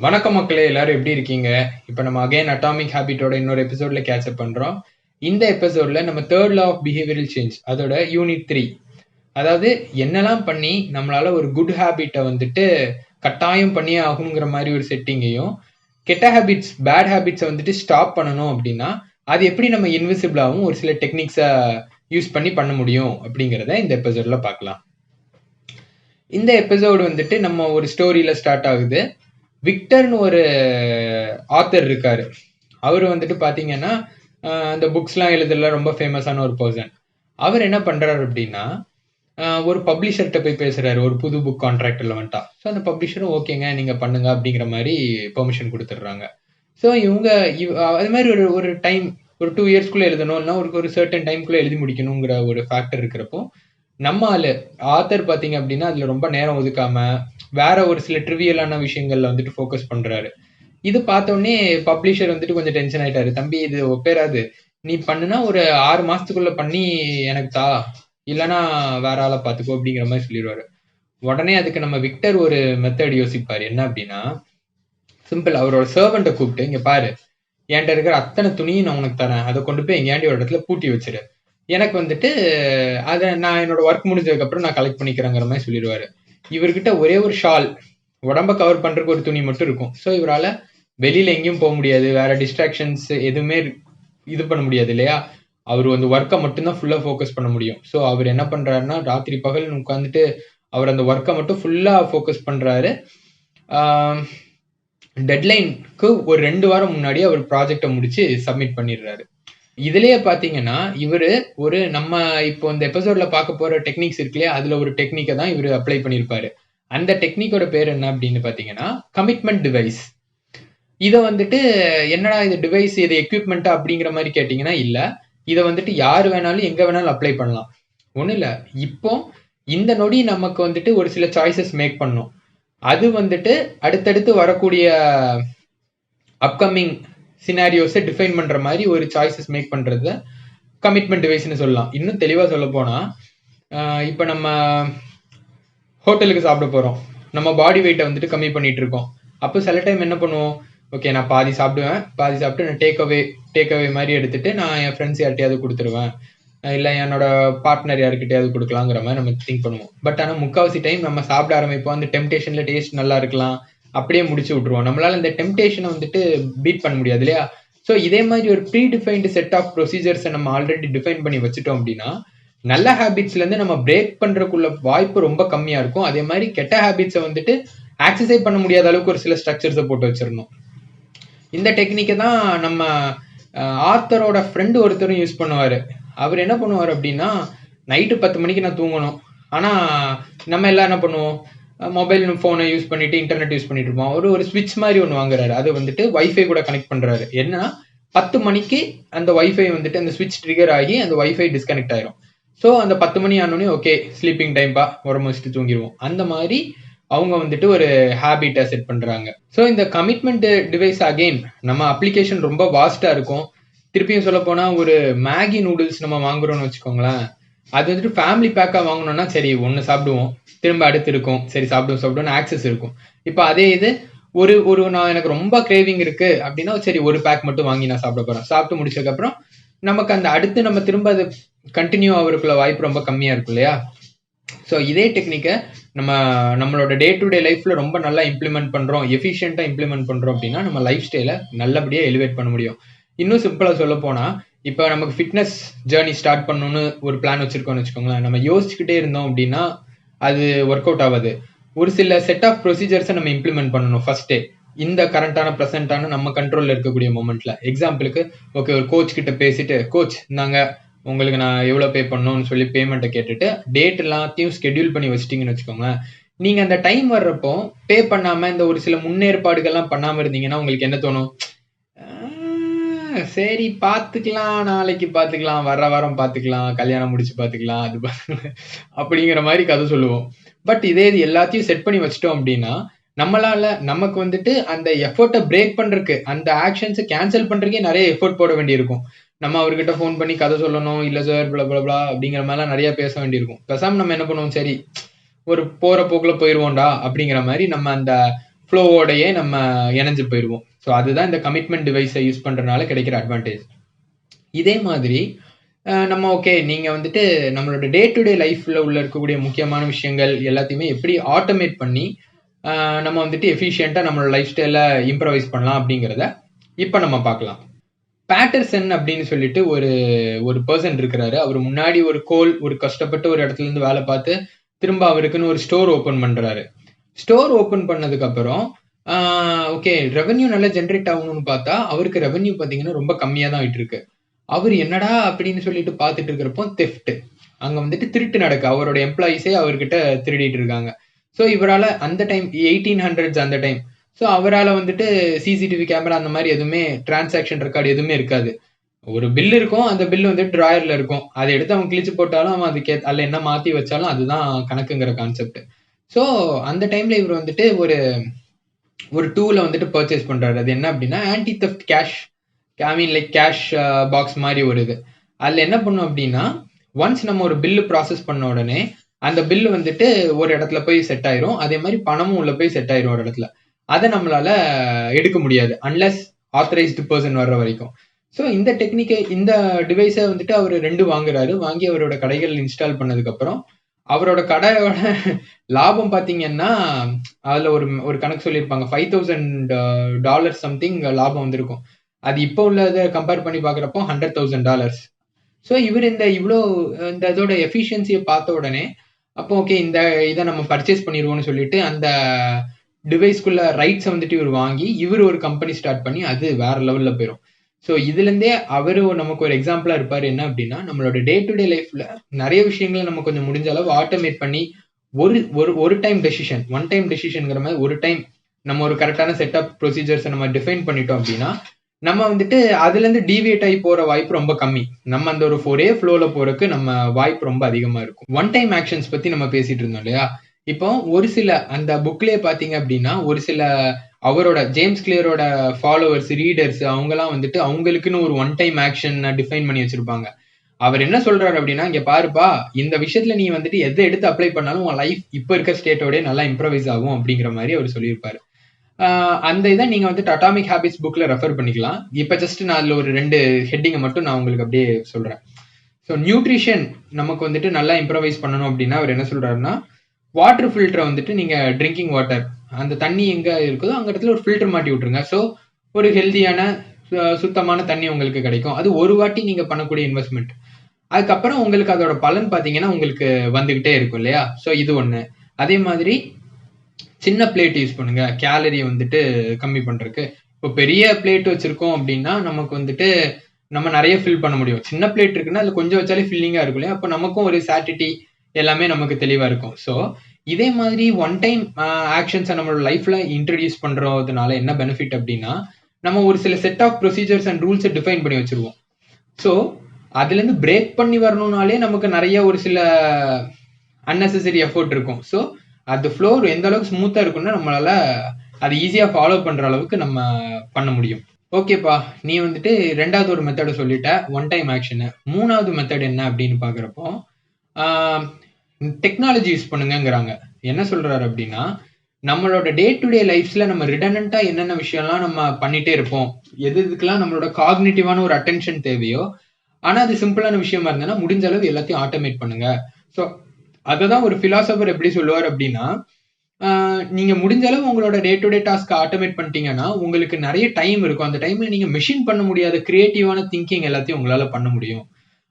வணக்கம் மக்களே, எல்லாரும் எப்படி இருக்கீங்க? இப்போ நம்ம அகைன் அட்டாமிக் ஹேபிட்டோட இன்னொரு எபிசோட்ல கேட்சப் பண்றோம். இந்த எபிசோட்ல நம்ம third law of behavioural change அதோட யூனிட் 3, அதாவது என்னெல்லாம் பண்ணி நம்மளால ஒரு குட் ஹேபிட்டை வந்துட்டு கட்டாயம் பண்ணியே ஆகணுங்கிற மாதிரி ஒரு செட்டிங்கையும், கெட்ட ஹேபிட்ஸ் பேட் ஹேபிட்ஸை வந்துட்டு ஸ்டாப் பண்ணணும் அப்படின்னா அது எப்படி நம்ம இன்விசிபிளாகவும் ஒரு சில டெக்னிக்ஸை யூஸ் பண்ண முடியும் அப்படிங்கிறத இந்த எபிசோட்ல பார்க்கலாம். இந்த எபிசோடு வந்துட்டு நம்ம ஒரு ஸ்டோரியில ஸ்டார்ட் ஆகுது. விக்டர்னு ஒரு ஆத்தர் இருக்காரு. அவர் வந்துட்டு பாத்தீங்கன்னா அந்த புக்ஸ்லாம் எழுதுறதுல ரொம்ப ஃபேமஸான ஒரு பர்சன். அவர் என்ன பண்றாரு அப்படின்னா, ஒரு பப்ளிஷர்கிட்ட போய் பேசுறாரு, ஒரு புது புக் கான்ட்ராக்ட்ல வந்துட்டா. ஸோ அந்த பப்ளிஷரும் ஓகேங்க நீங்க பண்ணுங்க அப்படிங்கிற மாதிரி பெர்மிஷன் கொடுத்துட்றாங்க. ஸோ இவங்க அது மாதிரி ஒரு ஒரு டைம் ஒரு 2 இயர்ஸ்க்குள்ள எழுதணும், இல்லைன்னா ஒரு சர்டன் டைம்குள்ள எழுதி முடிக்கணுங்கிற ஒரு ஃபேக்டர் இருக்கிறப்போ, நம்ம ஆத்தர் பாத்தீங்க அப்படின்னா அதுல ரொம்ப நேரம் ஒதுக்காம வேற ஒரு சில ட்ரிவியலான விஷயங்கள்ல வந்துட்டு ஃபோக்கஸ் பண்றாரு. இது பார்த்தோடனே பப்ளிஷர் வந்துட்டு கொஞ்சம் டென்ஷன் ஆயிட்டாரு. தம்பி இது ஒப்பேராது, நீ பண்ணுனா ஒரு 6 மாசத்துக்குள்ள பண்ணி எனக்கு தா, இல்லைன்னா வேற ஆளை பார்த்துக்கோ அப்படிங்கிற மாதிரி சொல்லிடுவாரு. உடனே அதுக்கு நம்ம விக்டர் ஒரு மெத்தட் யோசிப்பாரு. என்ன அப்படின்னா, சிம்பிள், அவரோட சர்வெண்ட்டை கூப்பிட்டு, இங்க பாரு, என்கிட்ட இருக்கிற அத்தனை துணியும் நான் உனக்கு தரேன், அதை கொண்டு போய் எங்கேயாண்டி ஒரு இடத்துல பூட்டி வச்சிரு, எனக்கு வந்துட்டு அதை நான் என்னோட ஒர்க் முடிஞ்சதுக்கு அப்புறம் நான் கலெக்ட் பண்ணிக்கிறேங்கிற மாதிரி சொல்லிடுவாரு. இவர்கிட்ட ஒரே ஒரு ஷால், உடம்ப கவர் பண்றதுக்கு ஒரு துணி மட்டும் இருக்கும். ஸோ இவரால வெளியில எங்கேயும் போக முடியாது, வேற டிஸ்ட்ராக்ஷன்ஸ் எதுவுமே இது பண்ண முடியாது இல்லையா. அவர் வந்து ஒர்க்கை மட்டும்தான் ஃபுல்லா ஃபோக்கஸ் பண்ண முடியும். ஸோ அவர் என்ன பண்றாருன்னா, ராத்திரி பகல் உட்காந்துட்டு அவர் அந்த ஒர்க்கை மட்டும் ஃபுல்லா ஃபோக்கஸ் பண்றாரு. டெட்லைனுக்கு ஒரு 2 வாரம் முன்னாடி அவர் ப்ராஜெக்டை முடிச்சு சப்மிட் பண்ணிடுறாரு. இதுலயே பாத்தீங்கன்னா இவரு ஒரு நம்ம இப்போ இந்த எபிசோட்ல பார்க்க போற டெக்னிக்ஸ் இருக்கு இல்லையா, அதுல ஒரு டெக்னிக்கை தான் இவர் அப்ளை பண்ணியிருப்பாரு. அந்த டெக்னிக்கோட பேர் என்ன அப்படின்னு பாத்தீங்கன்னா கமிட்மெண்ட் டிவைஸ். இதை வந்துட்டு என்னடா இது டிவைஸ், இது எக்யூப்மெண்ட்டா அப்படிங்கிற மாதிரி கேட்டீங்கன்னா இல்ல, இதை வந்துட்டு யாரு வேணாலும் எங்க வேணாலும் அப்ளை பண்ணலாம். ஒன்றும் இல்லை, இப்போ இந்த நொடி நமக்கு வந்துட்டு ஒரு சில சாய்ஸஸ் மேக் பண்ணும். அது வந்துட்டு அடுத்தடுத்து வரக்கூடிய அப்கமிங் சினாரியோஸை டிஃபைன் பண்ற மாதிரி ஒரு சாய்ஸஸ் மேக் பண்றது கமிட்மெண்ட் டிவைஸ்னு சொல்லலாம். இன்னும் தெளிவா சொல்ல போனா, இப்போ நம்ம ஹோட்டலுக்கு சாப்பிட போறோம், நம்ம பாடி வெயிட்டை வந்துட்டு கம்மி பண்ணிட்டு இருக்கோம். அப்போ சில டைம் என்ன பண்ணுவோம், ஓகே நான் பாதி சாப்பிடுவேன், பாதி சாப்பிட்டு நான் டேக் அவே மாதிரி எடுத்துட்டு நான் என் ஃப்ரெண்ட்ஸ் யார்ட்டையாவது கொடுத்துருவேன், இல்லை என்னோட பார்ட்னர் யாருக்கிட்டையாவது கொடுக்கலாங்கிற மாதிரி நம்ம திங்க் பண்ணுவோம். பட் ஆனால் முக்கால்வாசி டைம் நம்ம சாப்பிட ஆரம்பிப்போம், அந்த டெம்டேஷன்ல டேஸ்ட் நல்லா இருக்கலாம், அப்படியே முடிச்சு விட்டுருவோம். நம்மளால இந்த டெம்டேஷனை வந்துட்டு பீட் பண்ண முடியாது இல்லையா. ஸோ இதே மாதிரி ஒரு ப்ரீ டிஃபைன்டு செட் ஆஃப் ப்ரொசீஜர்ஸை நம்ம ஆல்ரெடி டிஃபைன் பண்ணி வச்சுட்டோம் அப்படின்னா நல்ல ஹேபிட்ஸ்ல இருந்து நம்ம பிரேக் பண்றதுக்குள்ள வாய்ப்பு ரொம்ப கம்மியா இருக்கும். அதே மாதிரி கெட்ட ஹேபிட்ஸை வந்துட்டு ஆக்சசைஸ் பண்ண முடியாத அளவுக்கு ஒரு சில ஸ்ட்ரக்சர்ஸை போட்டு வச்சிடணும். இந்த டெக்னிக்கை தான் நம்ம ஆத்தரோட ஃப்ரெண்டு ஒருத்தரும் யூஸ் பண்ணுவாரு. அவர் என்ன பண்ணுவார் அப்படின்னா, நைட்டு 10 மணிக்கு நான் தூங்கணும், ஆனா நம்ம எல்லாம் என்ன பண்ணுவோம், மொபைல் ஃபோனை யூஸ் பண்ணிட்டு இன்டர்நெட் யூஸ் பண்ணிட்டு இருப்போம். ஒரு ஸ்விட்ச் மாதிரி ஒன்று வாங்குறாரு, அது வந்துட்டு வைஃபை கூட கனெக்ட் பண்றாரு. என்னன்னா 10 மணிக்கு அந்த வைஃபை வந்துட்டு அந்த ஸ்விட்ச் ட்ரிகர் ஆகி அந்த வைஃபை டிஸ்கனெக்ட் ஆயிரும். ஸோ அந்த 10 மணி ஆனோடனே ஓகே ஸ்லீப்பிங் டைம்பா, உரம் வச்சுட்டு தூங்கிடுவோம். அந்த மாதிரி அவங்க வந்துட்டு ஒரு ஹேபிட்டை செட் பண்றாங்க. ஸோ இந்த கமிட்மெண்ட் டிவைஸ் அகெயின் நம்ம அப்ளிகேஷன் ரொம்ப வாஸ்டா இருக்கும். திருப்பியும் சொல்ல போனா ஒரு மேகி நூடுல்ஸ் நம்ம வாங்குறோம்னு வச்சுக்கோங்களேன், அது வந்துட்டு ஃபேமிலி பேக்கா வாங்கணும்னா சரி ஒன்று சாப்பிடுவோம், திரும்ப அடுத்து இருக்கும், சரி சாப்பிடுவோம் ஆக்சஸ் இருக்கும். இப்போ அதே இது ஒரு ஒரு நான் எனக்கு ரொம்ப கிரேவிங் இருக்கு அப்படின்னா சரி ஒரு பேக் மட்டும் வாங்கி நான் சாப்பிட போறேன். சாப்பிட்டு முடிச்சதுக்கு அப்புறம் நமக்கு அந்த அடுத்து நம்ம திரும்ப அது கண்டினியூ ஆகிறதுக்குள்ள வாய்ப்பு ரொம்ப கம்மியா இருக்கும் இல்லையா. ஸோ இதே டெக்னிக்கை நம்மளோட டே டு டே லைஃப்ல ரொம்ப நல்லா இம்ப்ளிமெண்ட் பண்றோம், எஃபிஷியண்டா இம்ப்ளிமெண்ட் பண்றோம் அப்படின்னா நம்ம லைஃப் ஸ்டைலை நல்லபடியா எலிவேட் பண்ண முடியும். இன்னும் சிம்பிளா சொல்ல போனா, இப்போ நமக்கு ஃபிட்னஸ் ஜேர்னி ஸ்டார்ட் பண்ணணும்னு ஒரு பிளான் வச்சிருக்கோம்னு வச்சுக்கோங்களேன், நம்ம யோசிச்சுக்கிட்டே இருந்தோம் அப்படின்னா அது ஒர்க் அவுட் ஆகாது. ஒரு சில செட் ஆஃப் ப்ரொசீஜர்ஸை நம்ம இம்ப்ளிமெண்ட் பண்ணணும் ஃபர்ஸ்டே, இந்த கரண்டான ப்ரெசென்டான நம்ம கண்ட்ரோல்ல இருக்கக்கூடிய மொமெண்ட்ல. எக்ஸாம்பிளுக்கு ஓகே ஒரு கோச் கிட்ட பேசிட்டு, கோச் நாங்க உங்களுக்கு நான் எவ்வளோ பே பண்ணணும்னு சொல்லி பேமெண்ட்டை கேட்டுட்டு டேட் எல்லாத்தையும் ஸ்கெடியூல் பண்ணி வச்சிட்டிங்கன்னு வச்சுக்கோங்க, நீங்க அந்த டைம் வர்றப்போ பே பண்ணாம இந்த ஒரு சில முன்னேற்பாடுகள்லாம் பண்ணாம இருந்தீங்கன்னா உங்களுக்கு என்ன தோணும், சரி பாத்துக்கலாம், நாளைக்கு பாத்துக்கலாம், வர்ற வாரம் பாத்துக்கலாம், கல்யாணம் முடிச்சு பாத்துக்கலாம், அது அப்படிங்கிற மாதிரி கதை சொல்லுவோம். பட் இதே இது எல்லாத்தையும் செட் பண்ணி வச்சிட்டோம் அப்படின்னா நம்மளால நமக்கு வந்துட்டு அந்த எஃபர்ட்டை பிரேக் பண்றதுக்கு, அந்த ஆக்ஷன்ஸை கேன்சல் பண்றதுக்கே நிறைய எஃபர்ட் போட வேண்டியிருக்கும். நம்ம அவர்கிட்ட ஃபோன் பண்ணி கதை சொல்லணும், இல்ல சார் பிளா அப்படிங்கிற மாதிரிலாம் நிறைய பேச வேண்டியிருக்கும். பேசாம நம்ம என்ன பண்ணுவோம், சரி ஒரு போற போக்குல போயிருவோம்டா அப்படிங்கிற மாதிரி நம்ம அந்த ஃப்ளோவோடையே நம்ம இணைஞ்சு போயிடுவோம். ஸோ அதுதான் இந்த கமிட்மெண்ட் டிவைஸை யூஸ் பண்ணுறதுனால கிடைக்கிற அட்வான்டேஜ். இதே மாதிரி நம்ம ஓகே நீங்கள் வந்துட்டு நம்மளோட டே டு டே லைஃப்பில் உள்ள இருக்கக்கூடிய முக்கியமான விஷயங்கள் எல்லாத்தையுமே எப்படி ஆட்டோமேட் பண்ணி நம்ம வந்துட்டு எஃபிஷியண்ட்டாக நம்மளோட லைஃப் ஸ்டைலை இம்ப்ரவைஸ் பண்ணலாம் அப்படிங்கிறத இப்போ நம்ம பார்க்கலாம். பேட்டர்சன் அப்படின்னு சொல்லிட்டு ஒரு பர்சன் இருக்கிறாரு. அவர் முன்னாடி ஒரு கஷ்டப்பட்டு ஒரு இடத்துல இருந்து வேலை பார்த்து திரும்ப அவருக்குன்னு ஒரு ஸ்டோர் ஓப்பன் பண்றாரு. ஸ்டோர் ஓப்பன் பண்ணதுக்கு அப்புறம் ஓகே ரெவென்யூ நல்லா ஜென்ரேட் ஆகணும்னு பார்த்தா அவருக்கு ரெவென்யூ பார்த்தீங்கன்னா ரொம்ப கம்மியாக தான் ஆயிட்டு இருக்கு. அவர் என்னடா அப்படின்னு சொல்லிட்டு பார்த்துட்டு இருக்கிறப்போ தெஃப்ட் அங்க வந்துட்டு திருட்டு நடக்கு. அவரோட எம்ப்ளாயிஸே அவர்கிட்ட திருடிட்டு இருக்காங்க. ஸோ இவரால் அந்த டைம் 1800s அந்த டைம், ஸோ அவரால் வந்துட்டு சிசிடிவி கேமரா அந்த மாதிரி எதுவுமே டிரான்சாக்ஷன் ரெக்கார்டு எதுவுமே இருக்காது. ஒரு பில் இருக்கும், அந்த பில் வந்துட்டு ட்ராயர்ல இருக்கும். அதை எடுத்து அவன் கிழிச்சு போட்டாலும் அவன் அதுக்கு அதில் என்ன மாற்றி வச்சாலும் அதுதான் கணக்குங்கிற கான்செப்ட். ஸோ அந்த டைம்ல இவர் வந்துட்டு ஒரு டூலை வந்துட்டு பர்ச்சேஸ் பண்றாரு. அது என்ன அப்படின்னா ஆன்டி தெஃப்ட் கேஷ், ஐ மீன் லைக் கேஷ் பாக்ஸ் மாதிரி ஒரு இது. அதில் என்ன பண்ணும் அப்படின்னா ஒன்ஸ் நம்ம ஒரு பில்லு ப்ராசஸ் பண்ண உடனே அந்த பில்லு வந்துட்டு ஒரு இடத்துல போய் செட் ஆயிரும். அதே மாதிரி பணமும் உள்ள போய் செட் ஆயிரும் ஒரு இடத்துல. அதை நம்மளால எடுக்க முடியாது அன்லெஸ் ஆத்தரைஸ்டு பர்சன் வர்ற வரைக்கும். ஸோ இந்த டெக்னிக்கை, இந்த டிவைஸை வந்துட்டு அவர் 2 வாங்குறாரு. வாங்கி அவரோட கடைகள் இன்ஸ்டால் பண்ணதுக்கு அப்புறம் அவரோட கடையோட லாபம் பார்த்தீங்கன்னா அதில் ஒரு கணக்கு சொல்லியிருப்பாங்க, $5,000 சம்திங் லாபம் வந்திருக்கும். அது இப்போ உள்ளதை கம்பேர் பண்ணி பார்க்குறப்போ $100,000. ஸோ இவர் இந்த இதோட எஃபிஷியன்சியை பார்த்த உடனே அப்போ ஓகே இதை நம்ம பர்ச்சேஸ் பண்ணிடுவோம்னு சொல்லிட்டு அந்த டிவைஸ்க்குள்ள ரைட்ஸை வந்துட்டு இவர் வாங்கி இவர் ஒரு கம்பெனி ஸ்டார்ட் பண்ணி அது வேற லெவலில் போயிடும். ஸோ இதுலேருந்தே அவர் நமக்கு ஒரு எக்ஸாம்பிளாக இருப்பார். என்ன அப்படின்னா நம்மளோட டே டு டே லைஃப்ல நிறைய விஷயங்களை நம்ம கொஞ்சம் முடிஞ்ச அளவு ஆட்டோமேட் பண்ணி ஒரு டைம் டெசிஷன், ஒன் டைம் டெசிஷன்ங்கிற மாதிரி ஒரு டைம் நம்ம ஒரு கரெக்டான செட்டப் ப்ரொசீஜர்ஸை நம்ம டிஃபைன் பண்ணிட்டோம் அப்படின்னா நம்ம வந்துட்டு அதுல இருந்து டீவியேட் ஆகி போற வாய்ப்பு ரொம்ப கம்மி. நம்ம அந்த ஒரே ஃப்ளோல போறதுக்கு நம்ம வாய்ப்பு ரொம்ப அதிகமா இருக்கும். ஒன் டைம் ஆக்ஷன்ஸ் பத்தி நம்ம பேசிட்டு இருந்தோம் இல்லையா? இப்போ ஒரு சில அந்த புக்லயே பாத்தீங்க அப்படின்னா ஒரு சில அவரோட ஜேம்ஸ் கிளியரோட ஃபாலோவர்ஸ், ரீடர்ஸ் அவங்கலாம் வந்துட்டு அவங்களுக்குன்னு ஒரு ஒன் டைம் ஆக்ஷன் டிஃபைன் பண்ணி வச்சிருப்பாங்க. அவர் என்ன சொல்றாரு அப்படின்னா, இங்க பாருப்பா, இந்த விஷயத்துல நீ வந்துட்டு எதை எடுத்து அப்ளை பண்ணாலும் உன் லைஃப் இப்ப இருக்க ஸ்டேட்டோட நல்லா இம்ப்ரவைஸ் ஆகும் அப்படிங்கிற மாதிரி அவர் சொல்லியிருப்பாரு. அந்த இதை நீங்க வந்துட்டு அட்டாமிக் ஹேபிட்ஸ் புக்ல ரெஃபர் பண்ணிக்கலாம். இப்ப ஜஸ்ட் நான் அதுல ஒரு 2 ஹெட்டிங்கை மட்டும் நான் உங்களுக்கு அப்படியே சொல்றேன். ஸோ நியூட்ரிஷன் நமக்கு வந்துட்டு நல்லா இம்ப்ரவைஸ் பண்ணணும் அப்படின்னா அவர் என்ன சொல்றாருன்னா, வாட்டர் ஃபில்டரை வந்துட்டு நீங்க ட்ரிங்கிங் வாட்டர், அந்த தண்ணி எங்க இருக்குதோ அங்க இடத்துல ஒரு ஃபில்டர் மாட்டி விட்டுருங்க. ஸோ ஒரு ஹெல்தியான சுத்தமான தண்ணி உங்களுக்கு கிடைக்கும். அது ஒரு வாட்டி நீங்க பண்ணக்கூடிய இன்வெஸ்ட்மெண்ட். அதுக்கப்புறம் உங்களுக்கு அதோட பலன் பார்த்தீங்கன்னா உங்களுக்கு வந்துகிட்டே இருக்கும் இல்லையா? ஸோ இது ஒண்ணு. அதே மாதிரி சின்ன பிளேட் யூஸ் பண்ணுங்க, கேலரி வந்துட்டு கம்மி பண்றதுக்கு. இப்போ பெரிய பிளேட் வச்சிருக்கோம் அப்படின்னா நமக்கு வந்துட்டு நம்ம நிறைய ஃபில் பண்ண முடியும். சின்ன பிளேட் இருக்குன்னா அதுல கொஞ்சம் வச்சாலே ஃபில்லிங்கா இருக்கும் இல்லையா? அப்போ நமக்கும் ஒரு சாட்டிட்டி எல்லாமே நமக்கு தெளிவா இருக்கும். ஸோ இதே மாதிரி ஒன் டைம் ஆக்ஷன்ஸை நம்மளோட லைஃப்ல இன்ட்ரடியூஸ் பண்றதுனால என்ன பெனிஃபிட் அப்படின்னா, நம்ம ஒரு சில செட் ஆஃப் ப்ரொசீஜர்ஸ் அண்ட் ரூல்ஸை டிஃபைன் பண்ணி வச்சிருவோம். ஸோ அதுல இருந்து பிரேக் பண்ணி வரணும்னாலே நமக்கு நிறைய ஒரு சில அன்னெசரி எஃபோர்ட் இருக்கும். ஸோ அது ஃப்ளோர் எந்த அளவுக்கு ஸ்மூத்தா இருக்குன்னா நம்மளால அது ஈஸியா ஃபாலோ பண்ற அளவுக்கு நம்ம பண்ண முடியும். ஓகேப்பா, நீ வந்துட்டு 2வது ஒரு மெத்தடை சொல்லிட்ட, ஒன் டைம் ஆக்ஷனு. 3வது மெத்தட் என்ன அப்படின்னு பாக்குறப்போ டெக்னாலஜி யூஸ் பண்ணுங்கிறாங்க. என்ன சொல்றாரு அப்படின்னா, நம்மளோட டே டு டே லைஃப்ஸ்ல நம்ம ரிடண்டண்டா என்னென்ன விஷயம்லாம் நம்ம பண்ணிட்டே இருப்போம், எதுக்கெல்லாம் நம்மளோட காக்னிட்டிவான ஒரு அட்டென்ஷன் தேவையோ, ஆனா அது சிம்பிளான விஷயமா இருந்ததுன்னா முடிஞ்ச அளவு எல்லாத்தையும் ஆட்டோமேட் பண்ணுங்க. ஸோ அததான் ஒரு பிலாசபர் எப்படி சொல்லுவார் அப்படின்னா, நீங்க முடிஞ்ச அளவு உங்களோட day to day task automate பண்ணிட்டீங்கன்னா உங்களுக்கு நிறைய டைம் இருக்கும். அந்த டைம்ல நீங்க மெஷின் பண்ண முடியாத கிரியேட்டிவான திங்கிங் எல்லாத்தையும் உங்களால பண்ண முடியும்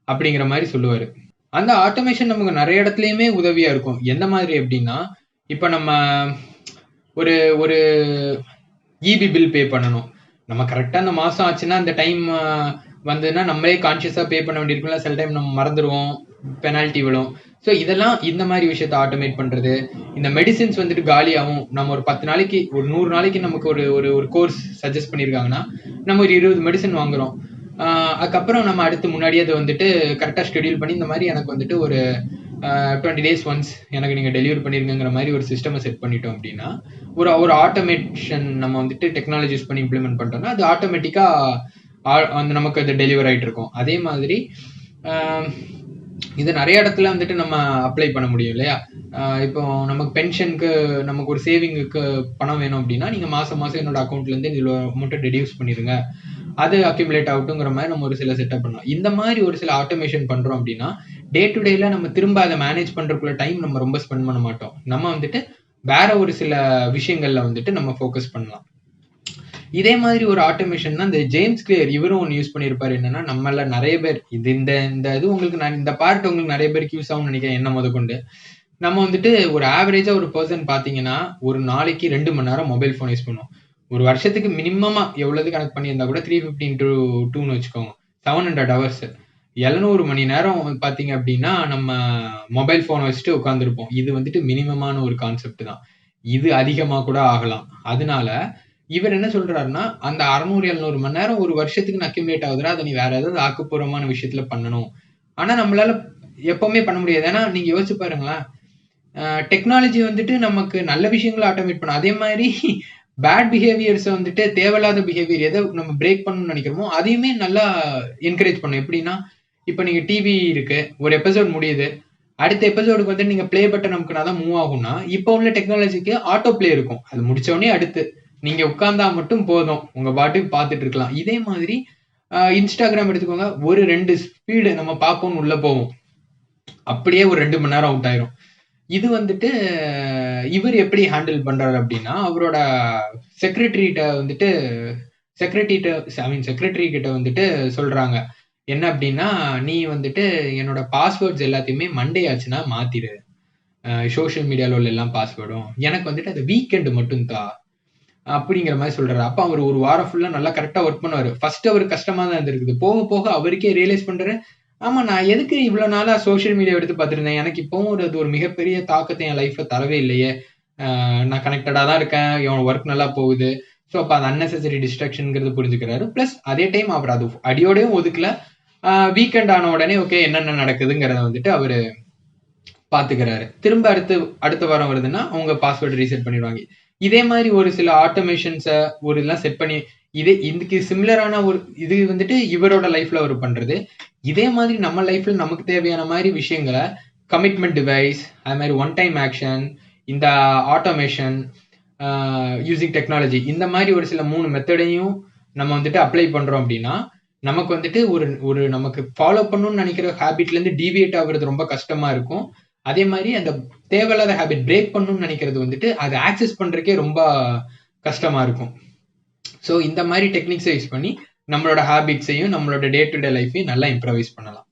அப்படிங்கிற மாதிரி சொல்லுவாரு. அந்த ஆட்டோமேஷன் நமக்கு நிறைய இடத்துலயுமே உதவியா இருக்கும். எந்த மாதிரி அப்படின்னா, இப்ப நம்ம ஒரு இபி பில் பே பண்ணணும். நம்ம கரெக்டா அந்த மாசம் ஆச்சுன்னா அந்த டைம் வந்ததுன்னா நம்மளே கான்சியஸா பே பண்ண வேண்டியிருக்கும்ல. சில டைம் நம்ம மறந்துடுவோம், பெனால்ட்டி விழும். ஸோ இதெல்லாம் இந்த மாதிரி விஷயத்த ஆட்டோமேட் பண்றது. இந்த மெடிசின்ஸ் வந்துட்டு காலியாகும். நம்ம ஒரு 10 நாளைக்கு, ஒரு 100 நாளைக்கு நமக்கு ஒரு கோர்ஸ் சஜஸ்ட் பண்ணியிருக்காங்கன்னா நம்ம ஒரு 20 மெடிசன் வாங்குறோம். அதுக்கப்புறம் நம்ம அடுத்து முன்னாடியே அதை வந்துட்டு கரெக்டாக ஷெடியூல் பண்ணி இந்த மாதிரி எனக்கு வந்துட்டு ஒரு 20 days ஒன்ஸ் எனக்கு நீங்கள் டெலிவரி பண்ணிருங்கிற மாதிரி ஒரு சிஸ்டமை செட் பண்ணிட்டோம் அப்படின்னா ஒரு ஆட்டோமேஷன் நம்ம வந்துட்டு டெக்னாலஜி யூஸ் பண்ணி இம்ப்ளிமெண்ட் பண்ணிட்டோம்னா அது ஆட்டோமேட்டிக்காக நமக்கு அது டெலிவர் ஆகிட்டு இருக்கும். அதே மாதிரி இது நிறைய இடத்துல வந்துட்டு நம்ம அப்ளை பண்ண முடியும் இல்லையா? இப்போ நமக்கு பென்ஷனுக்கு நமக்கு ஒரு சேவிங்குக்கு பணம் வேணும் அப்படின்னா, நீங்க மாசம் மாசம் என்னோட அக்கௌண்ட்ல இருந்து இவ்வளோ அமௌண்ட்டை டிடியூஸ் பண்ணிருங்க. அது அக்யூமுலேட் ஆகட்டுங்கிற மாதிரி நம்ம ஒரு சில செட்டப் பண்ணலாம். இந்த மாதிரி ஒரு சில ஆட்டோமேஷன் பண்றோம் அப்படின்னா, டே டு டேல நம்ம திரும்ப அதை மேனேஜ் பண்றதுக்குள்ள டைம் நம்ம ரொம்ப ஸ்பெண்ட் பண்ண மாட்டோம். நம்ம வந்துட்டு வேற ஒரு சில விஷயங்கள்ல வந்துட்டு நம்ம ஃபோக்கஸ் பண்ணலாம். இதே மாதிரி ஒரு ஆட்டோமேஷன் தான் இந்த ஜேம்ஸ் கிளியர் இவரும் ஒன்று யூஸ் பண்ணியிருப்பாரு. என்னன்னா, நம்மள நிறைய பேர் இந்த இந்த இது உங்களுக்கு இந்த பார்ட் உங்களுக்கு நிறைய பேருக்கு யூஸ் ஆகும்னு நினைக்கிறேன், என்ன முதற்கொண்டு. நம்ம வந்துட்டு ஒரு ஆவரேஜா ஒரு பர்சன் பாத்தீங்கன்னா ஒரு நாளைக்கு 2 மணி நேரம் மொபைல் ஃபோன் யூஸ் பண்ணுவோம். ஒரு வருஷத்துக்கு மினிமமா எவ்வளவு கனெக்ட் பண்ணியிருந்தா கூட 350 into 2ன்னு வச்சுக்கோங்க, 700 hours. 700 மணி நேரம் பாத்தீங்க அப்படின்னா நம்ம மொபைல் போனை வச்சுட்டு உட்காந்துருப்போம். இது வந்துட்டு மினிமமான ஒரு கான்செப்ட் தான். இது அதிகமா கூட ஆகலாம். அதனால இவர் என்ன சொல்றாருன்னா, அந்த 600-700 மணி நேரம் ஒரு வருஷத்துக்கு அக்யூமுலேட் ஆகுதுன்னா அதை நீ வேற ஏதாவது ஆக்கப்பூர்வமான விஷயத்துல பண்ணணும். ஆனா நம்மளால எப்பவுமே பண்ண முடியாது. ஏன்னா நீங்க யோசிச்சு பாருங்களேன், டெக்னாலஜி வந்துட்டு நமக்கு நல்ல விஷயங்களை ஆட்டோமேட் பண்ணும். அதே மாதிரி பேட் பிஹேவியர்ஸ் வந்துட்டு தேவையில்லாத பிஹேவியர் எதை நம்ம பிரேக் பண்ணணும்னு நினைக்கிறோமோ அதையுமே நல்லா என்கரேஜ் பண்ணும். எப்படின்னா, இப்ப நீங்க டிவி இருக்கு, ஒரு எபிசோட் முடியுது, அடுத்த எபிசோடுக்கு வந்து நீங்க பிளே பட்டன் நமக்கு தான் மூவ் ஆகும்னா, இப்போ உள்ள டெக்னாலஜிக்கு ஆட்டோ பிளே இருக்கும். அது முடிச்ச உடனே அடுத்து நீங்க உட்கார்ந்தா மட்டும் போதும், உங்க பாட்டுக்கு பார்த்துட்டு இருக்கலாம். இதே மாதிரி இன்ஸ்டாகிராம் எடுத்துக்கோங்க, ஒரு 2 ஸ்பீடு நம்ம பார்ப்போம்னு உள்ள போவோம், அப்படியே ஒரு 2 மணி நேரம் அவுட் ஆயிரும். இது வந்துட்டு இவர் எப்படி ஹேண்டில் பண்றாரு அப்படின்னா, அவரோட செக்ரட்டரி கிட்ட வந்துட்டு சொல்றாங்க என்ன அப்படின்னா, நீ வந்துட்டு என்னோட பாஸ்வேர்ட்ஸ் எல்லாத்தையுமே மண்டே ஆச்சுன்னா மாத்திரு, சோசியல் மீடியால உள்ள எல்லாம் பாஸ்வேர்டும், எனக்கு வந்துட்டு அது வீக்கெண்டு மட்டும் தான் அப்படிங்கிற மாதிரி சொல்றாரு. அப்ப அவர் ஒரு வாரம் ஃபுல்லா நல்லா கரெக்டா ஒர்க் பண்ணுவாரு. ஃபர்ஸ்ட் அவருக்கு கஷ்டமா தான் இருந்திருக்குது. போக போக அவருக்கே ரியலைஸ் பண்றாரு, ஆமா நான் எதுக்கு இவ்வளவு நாளா சோசியல் மீடியா எடுத்து பார்த்திருந்தேன், எனக்கு இப்பவும் அது ஒரு மிகப்பெரிய தாக்கத்தை என் லைஃப்ல தரவே இல்லையே, நான் கனெக்டடா தான் இருக்கேன், என் ஒர்க் நல்லா போகுது. ஸோ அப்ப அது அன்னெசரி டிஸ்ட்ராக்ஷன்ங்கிறது புரிஞ்சுக்கிறாரு. பிளஸ் அதே டைம் அவர் அது அடியோடையும் ஒதுக்கல. வீக்கெண்ட் ஆன உடனே ஓகே என்னென்ன நடக்குதுங்கிறத வந்துட்டு அவரு பாத்துக்கிறாரு. திரும்ப அடுத்த வாரம் வருதுன்னா அவங்க பாஸ்வேர்டு ரீசெட் பண்ணிடுவாங்க. இதே மாதிரி ஒரு சில ஆட்டோமேஷன்ஸை ஒரு இதெல்லாம் செட் பண்ணி இதுக்கு சிமிலரான ஒரு இது வந்துட்டு இவரோட லைஃப்ல அவர் பண்றது. இதே மாதிரி நம்ம லைஃப்ல நமக்கு தேவையான மாதிரி விஷயங்களை கமிட்மெண்ட் டிவைஸ், அது மாதிரி ஒன் டைம் ஆக்ஷன், இந்த ஆட்டோமேஷன் யூசிங் டெக்னாலஜி, இந்த மாதிரி ஒரு சில 3 மெத்தடையும் நம்ம வந்துட்டு அப்ளை பண்றோம் அப்படின்னா நமக்கு வந்துட்டு ஒரு நமக்கு ஃபாலோ பண்ணணும்னு நினைக்கிற ஹேபிட்ல இருந்து டீவியேட் ஆகுறது ரொம்ப கஷ்டமா இருக்கும். அதே மாதிரி அந்த தேவையில்லாத ஹேபிட் பிரேக் பண்ணணும்னு நினைக்கிறது வந்துட்டு அதை ஆக்சஸ் பண்றதுக்கே ரொம்ப கஷ்டமா இருக்கும். ஸோ இந்த மாதிரி டெக்னிக்ஸை யூஸ் பண்ணி நம்மளோட ஹேபிட்ஸையும் நம்மளோட டே டு டே லைஃபையும் நல்லா இம்ப்ரவைஸ் பண்ணலாம்.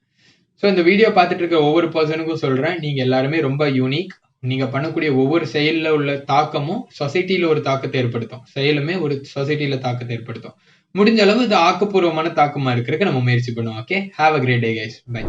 ஸோ இந்த வீடியோ பார்த்துட்டு இருக்க ஒவ்வொரு பர்சனுக்கும் சொல்றேன், நீங்க எல்லாருமே ரொம்ப யூனிக். நீங்க பண்ணக்கூடிய ஒவ்வொரு செயல்ல உள்ள தாக்கமும் சொசைட்டில ஒரு தாக்கத்தை ஏற்படுத்தும், செயலுமே ஒரு சொசைட்டில தாக்கத்தை ஏற்படுத்தும். முடிஞ்ச அளவு இது ஆக்கப்பூர்வமான தாக்கமா இருக்கிறதுக்கு நம்ம முயற்சி பண்ணுவோம். Okay, have a great day guys, by.